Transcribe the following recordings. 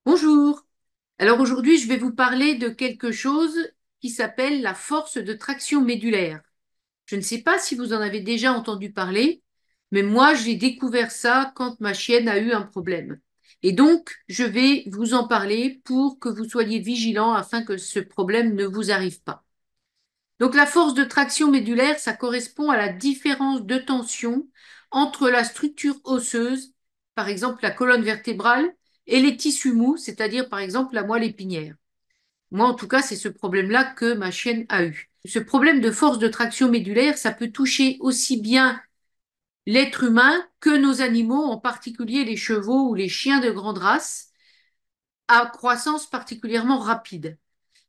Bonjour. Alors aujourd'hui, je vais vous parler de quelque chose qui s'appelle la force de traction médulaire. Je ne sais pas si vous en avez déjà entendu parler, mais moi, j'ai découvert ça quand ma chienne a eu un problème. Et donc, je vais vous en parler pour que vous soyez vigilants afin que ce problème ne vous arrive pas. Donc, la force de traction médulaire, ça correspond à la différence de tension entre la structure osseuse, par exemple la colonne vertébrale, et les tissus mous, c'est-à-dire par exemple la moelle épinière. Moi, en tout cas, c'est ce problème-là que ma chienne a eu. Ce problème de force de traction médulaire, ça peut toucher aussi bien l'être humain que nos animaux, en particulier les chevaux ou les chiens de grande race, à croissance particulièrement rapide.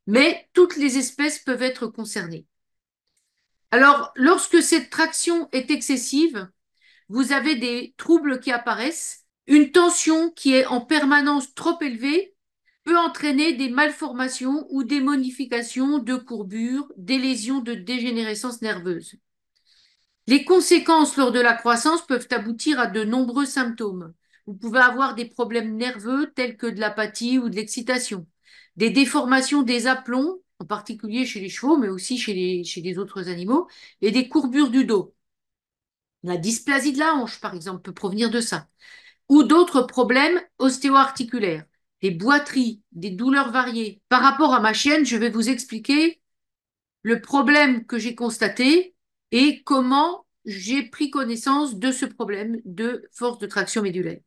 Mais toutes les espèces peuvent être concernées. Alors, lorsque cette traction est excessive, vous avez des troubles qui apparaissent. Une tension qui est en permanence trop élevée peut entraîner des malformations ou des modifications de courbure, des lésions de dégénérescence nerveuse. Les conséquences lors de la croissance peuvent aboutir à de nombreux symptômes. Vous pouvez avoir des problèmes nerveux tels que de l'apathie ou de l'excitation, des déformations des aplombs, en particulier chez les chevaux, mais aussi chez les autres animaux, et des courbures du dos. La dysplasie de la hanche, par exemple, peut provenir de ça. Ou d'autres problèmes ostéo-articulaires, des boiteries, des douleurs variées. Par rapport à ma chienne, je vais vous expliquer le problème que j'ai constaté et comment j'ai pris connaissance de ce problème de force de traction médulaire.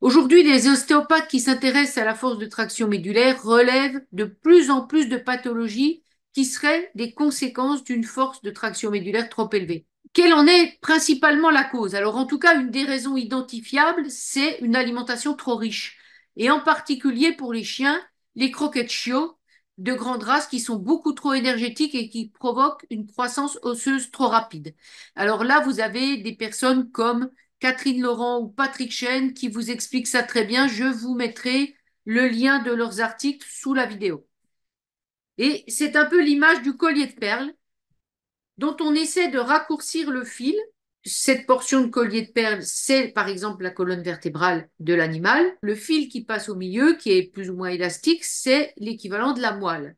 Aujourd'hui, les ostéopathes qui s'intéressent à la force de traction médulaire relèvent de plus en plus de pathologies qui seraient des conséquences d'une force de traction médulaire trop élevée. Quelle en est principalement la cause? Alors, en tout cas, une des raisons identifiables, c'est une alimentation trop riche. Et en particulier pour les chiens, les croquettes chiots de grande race qui sont beaucoup trop énergétiques et qui provoquent une croissance osseuse trop rapide. Alors là, vous avez des personnes comme Catherine Laurent ou Patrick Chen qui vous expliquent ça très bien. Je vous mettrai le lien de leurs articles sous la vidéo. Et c'est un peu l'image du collier de perles dont on essaie de raccourcir le fil. Cette portion de collier de perles, c'est par exemple la colonne vertébrale de l'animal. Le fil qui passe au milieu, qui est plus ou moins élastique, c'est l'équivalent de la moelle.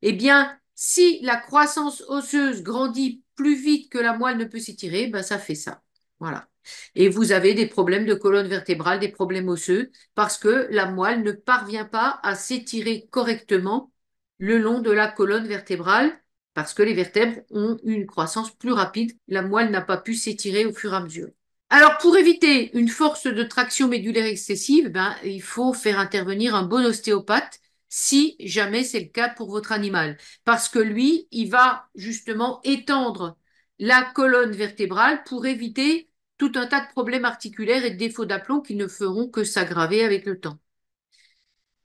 Eh bien, si la croissance osseuse grandit plus vite que la moelle ne peut s'étirer, ben ça fait ça. Voilà. Et vous avez des problèmes de colonne vertébrale, des problèmes osseux, parce que la moelle ne parvient pas à s'étirer correctement le long de la colonne vertébrale parce que les vertèbres ont une croissance plus rapide. La moelle n'a pas pu s'étirer au fur et à mesure. Alors, pour éviter une force de traction médulaire excessive, ben, il faut faire intervenir un bon ostéopathe si jamais c'est le cas pour votre animal. Parce que lui, il va justement étendre la colonne vertébrale pour éviter tout un tas de problèmes articulaires et de défauts d'aplomb qui ne feront que s'aggraver avec le temps.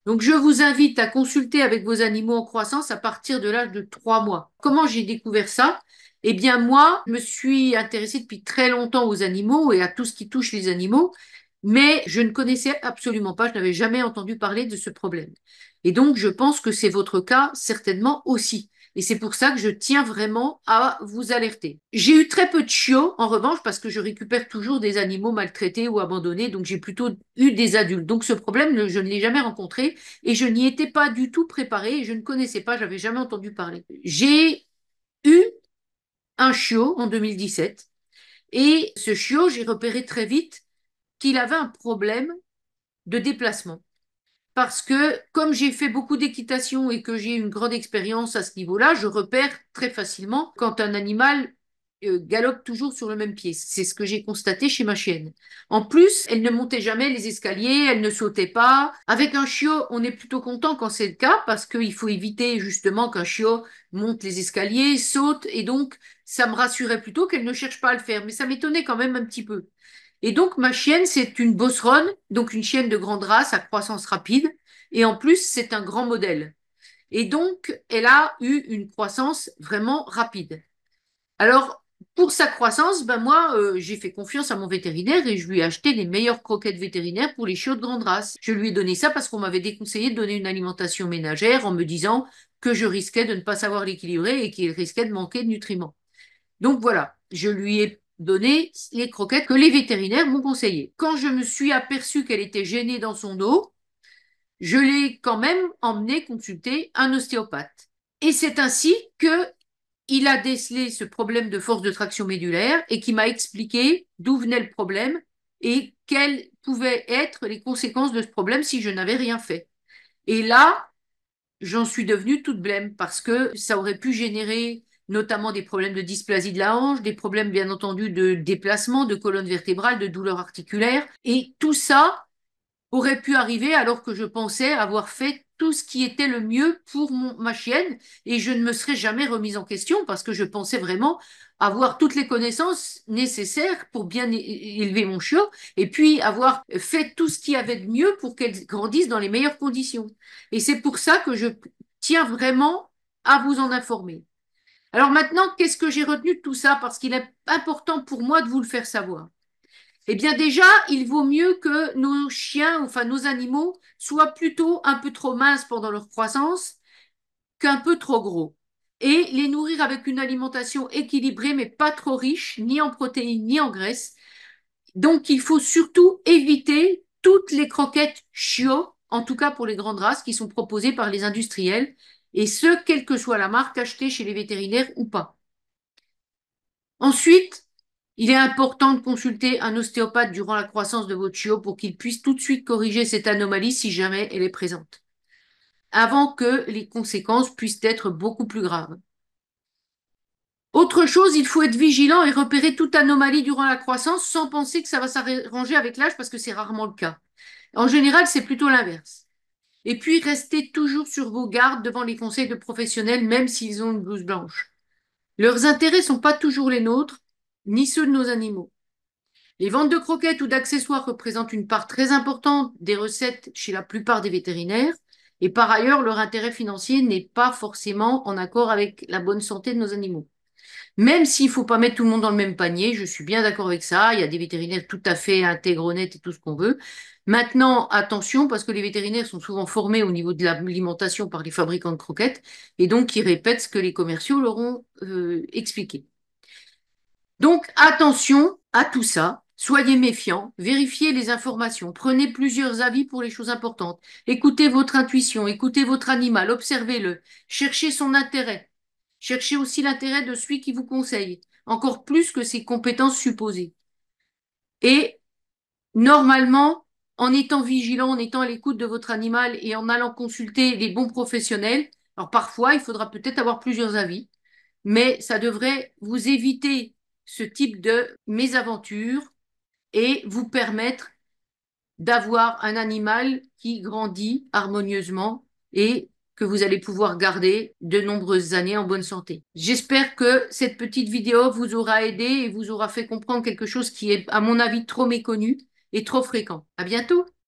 Donc, je vous invite à consulter avec vos animaux en croissance à partir de l'âge de 3 mois. Comment j'ai découvert ça? Eh bien, moi, je me suis intéressée depuis très longtemps aux animaux et à tout ce qui touche les animaux, mais je ne connaissais absolument pas, je n'avais jamais entendu parler de ce problème. Et donc, je pense que c'est votre cas certainement aussi. Et c'est pour ça que je tiens vraiment à vous alerter. J'ai eu très peu de chiots, en revanche, parce que je récupère toujours des animaux maltraités ou abandonnés, donc j'ai plutôt eu des adultes. Donc ce problème, je ne l'ai jamais rencontré et je n'y étais pas du tout préparée et je ne connaissais pas, j'avais jamais entendu parler. J'ai eu un chiot en 2017 et ce chiot, j'ai repéré très vite qu'il avait un problème de déplacement. Parce que comme j'ai fait beaucoup d'équitation et que j'ai une grande expérience à ce niveau-là, je repère très facilement quand un animal galope toujours sur le même pied. C'est ce que j'ai constaté chez ma chienne. En plus, elle ne montait jamais les escaliers, elle ne sautait pas. Avec un chiot, on est plutôt content quand c'est le cas parce qu'il faut éviter justement qu'un chiot monte les escaliers, saute, et donc ça me rassurait plutôt qu'elle ne cherche pas à le faire. Mais ça m'étonnait quand même un petit peu. Et donc, ma chienne, c'est une Bosseronne, donc une chienne de grande race à croissance rapide. Et en plus, c'est un grand modèle. Et donc, elle a eu une croissance vraiment rapide. Alors, pour sa croissance, ben moi, j'ai fait confiance à mon vétérinaire et je lui ai acheté les meilleures croquettes vétérinaires pour les chiots de grande race. Je lui ai donné ça parce qu'on m'avait déconseillé de donner une alimentation ménagère en me disant que je risquais de ne pas savoir l'équilibrer et qu'il risquait de manquer de nutriments. Donc voilà, je lui ai donné les croquettes que les vétérinaires m'ont conseillées. Quand je me suis aperçue qu'elle était gênée dans son dos, je l'ai quand même emmené consulter un ostéopathe. Et c'est ainsi que il a décelé ce problème de force de traction médulaire et qui m'a expliqué d'où venait le problème et quelles pouvaient être les conséquences de ce problème si je n'avais rien fait. Et là, j'en suis devenue toute blême parce que ça aurait pu générer notamment des problèmes de dysplasie de la hanche, des problèmes bien entendu de déplacement, de colonne vertébrale, de douleurs articulaires. Et tout ça aurait pu arriver alors que je pensais avoir fait tout ce qui était le mieux pour ma chienne et je ne me serais jamais remise en question parce que je pensais vraiment avoir toutes les connaissances nécessaires pour bien élever mon chiot et puis avoir fait tout ce qu'il y avait de mieux pour qu'elle grandisse dans les meilleures conditions. Et c'est pour ça que je tiens vraiment à vous en informer. Alors maintenant, qu'est-ce que j'ai retenu de tout ça? Parce qu'il est important pour moi de vous le faire savoir. Eh bien déjà, il vaut mieux que nos chiens, enfin nos animaux, soient plutôt un peu trop minces pendant leur croissance qu'un peu trop gros. Et les nourrir avec une alimentation équilibrée, mais pas trop riche, ni en protéines, ni en graisses. Donc il faut surtout éviter toutes les croquettes chiots, en tout cas pour les grandes races, qui sont proposées par les industriels, et ce, quelle que soit la marque achetée chez les vétérinaires ou pas. Ensuite, il est important de consulter un ostéopathe durant la croissance de votre chiot pour qu'il puisse tout de suite corriger cette anomalie si jamais elle est présente, avant que les conséquences puissent être beaucoup plus graves. Autre chose, il faut être vigilant et repérer toute anomalie durant la croissance sans penser que ça va s'arranger avec l'âge parce que c'est rarement le cas. En général, c'est plutôt l'inverse. Et puis, restez toujours sur vos gardes devant les conseils de professionnels, même s'ils ont une blouse blanche. Leurs intérêts ne sont pas toujours les nôtres, ni ceux de nos animaux. Les ventes de croquettes ou d'accessoires représentent une part très importante des recettes chez la plupart des vétérinaires. Et par ailleurs, leur intérêt financier n'est pas forcément en accord avec la bonne santé de nos animaux. Même s'il ne faut pas mettre tout le monde dans le même panier, je suis bien d'accord avec ça. Il y a des vétérinaires tout à fait intègres, honnêtes et tout ce qu'on veut. Maintenant, attention, parce que les vétérinaires sont souvent formés au niveau de l'alimentation par les fabricants de croquettes, et donc ils répètent ce que les commerciaux leur ont expliqué. Donc, attention à tout ça. Soyez méfiants, vérifiez les informations, prenez plusieurs avis pour les choses importantes. Écoutez votre intuition, écoutez votre animal, observez-le, cherchez son intérêt. Cherchez aussi l'intérêt de celui qui vous conseille, encore plus que ses compétences supposées. Et normalement, en étant vigilant, en étant à l'écoute de votre animal et en allant consulter les bons professionnels, alors parfois, il faudra peut-être avoir plusieurs avis, mais ça devrait vous éviter ce type de mésaventure et vous permettre d'avoir un animal qui grandit harmonieusement et que vous allez pouvoir garder de nombreuses années en bonne santé. J'espère que cette petite vidéo vous aura aidé et vous aura fait comprendre quelque chose qui est, à mon avis, trop méconnu et trop fréquent. À bientôt!